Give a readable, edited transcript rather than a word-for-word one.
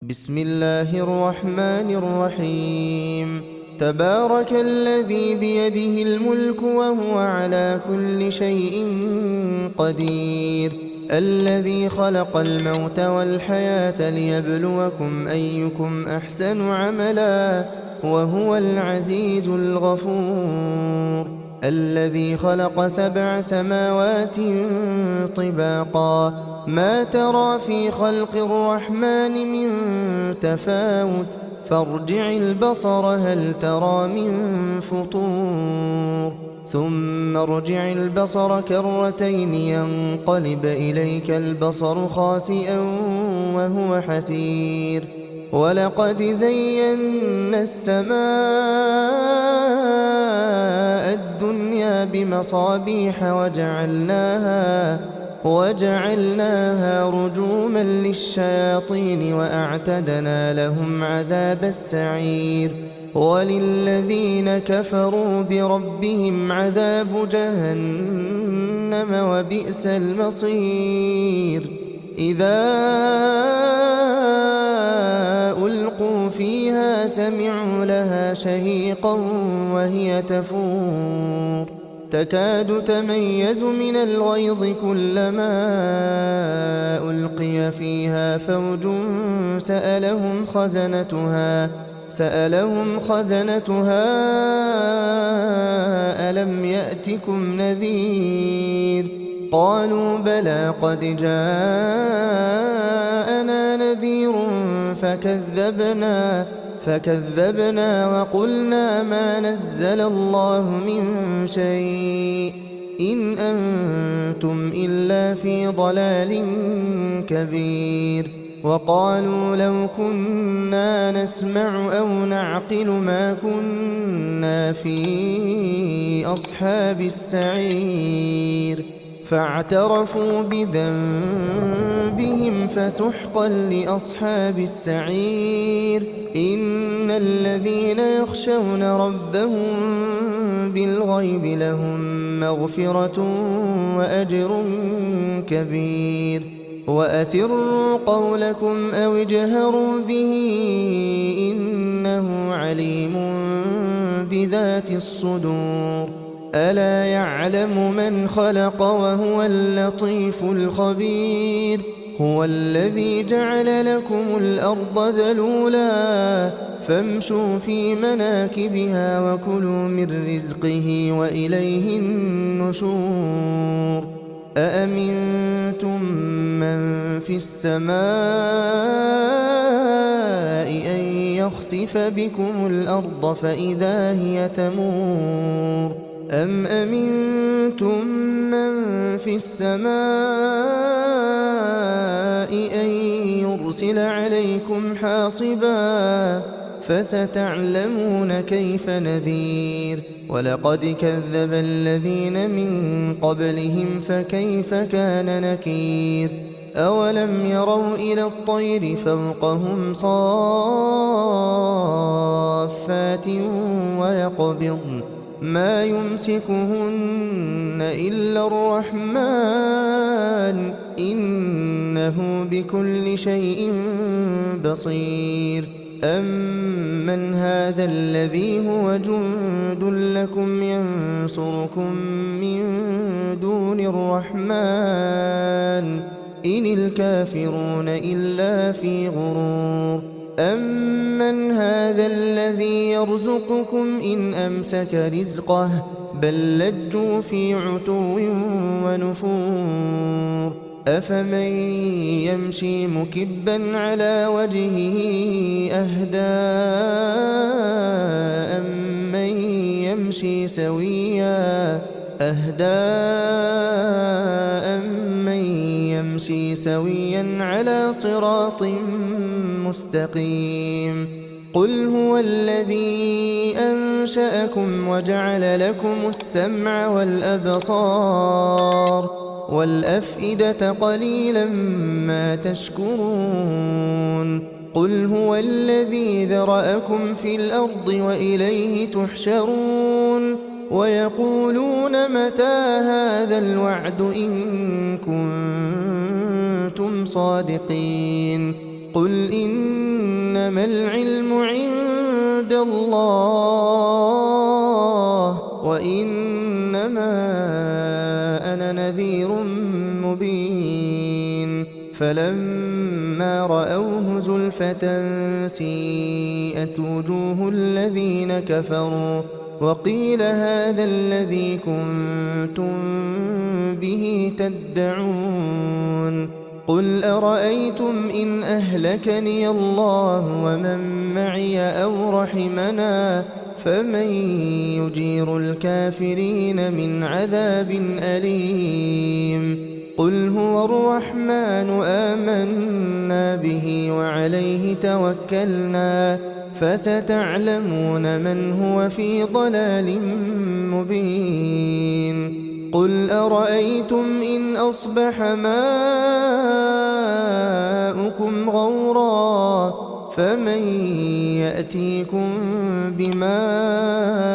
بسم الله الرحمن الرحيم. تبارك الذي بيده الملك وهو على كل شيء قدير، الذي خلق الموت والحياة ليبلوكم أيكم أحسن عملا وهو العزيز الغفور. الذي خلق 7 سماوات طباقا، ما ترى في خلق الرحمن من تفاوت، فارجع البصر هل ترى من فطور، ثم ارجع البصر كرتين ينقلب إليك البصر خاسئا وهو حسير. ولقد زينا السماء الدنيا بمصابيح وجعلناها رجوما للشياطين وأعتدنا لهم عذاب السعير. وللذين كفروا بربهم عذاب جهنم وبئس المصير. إذا ألقوا فيها سمعوا لها شهيقا وهي تفور، تكاد تميز من الغيظ كلما ألقي فيها فوج سألهم خزنتها ألم يأتكم نذير؟ قالوا بلى قد جاءنا نذير فكذبنا وقلنا ما نزل الله من شيء إن أنتم إلا في ضلال كبير. وقالوا لو كنا نسمع أو نعقل ما كنا في أصحاب السعير. فاعترفوا بذنبهم فسحقا لأصحاب السعير. إن الذين يخشون ربهم بالغيب لهم مغفرة وأجر كبير. وأسروا قولكم أو اجهروا به إنه عليم بذات الصدور. ألا يعلم من خلق وهو اللطيف الخبير. هو الذي جعل لكم الأرض ذلولا فامشوا في مناكبها وكلوا من رزقه وإليه النشور. أأمنتم من في السماء أن يخسف بكم الأرض فإذا هي تمور، أم أمنتم من في السماء أن يرسل عليكم حاصبا فستعلمون كيف نذير. ولقد كذب الذين من قبلهم فكيف كان نكير. أولم يروا إلى الطير فوقهم صافات ويقبضن ما يمسكهن إلا الرحمن إنه بكل شيء بصير. أمن هذا الذي هو جند لكم ينصركم من دون الرحمن إن الكافرون إلا في غرور. أمن هذا الذي يرزقكم إن أمسك رزقه بل لجوا في عتو ونفور. أفمن يمشي مكبا على وجهه أهدى أمن يمشي سويا على صراط مستقيم. قل هو الذي أنشأكم وجعل لكم السمع والأبصار والأفئدة قليلا ما تشكرون. قل هو الذي ذرأكم في الأرض وإليه تحشرون. ويقولون متى هذا الوعد إن كنتم صادقين. قل إن إنما العلم عند الله وإنما أنا نذير مبين فلما رأوه زلفة سيئت وجوه الذين كفروا وقيل هذا الذي كنتم به تدعون قل أرأيتم إن أهلكني الله ومن معي أو رحمنا فمن يجير الكافرين من عذاب أليم قل هو الرحمن آمنا به وعليه توكلنا فستعلمون من هو في ضلال مبين قل أرأيتم إن أصبح ماؤكم غورا فمن يأتيكم بماء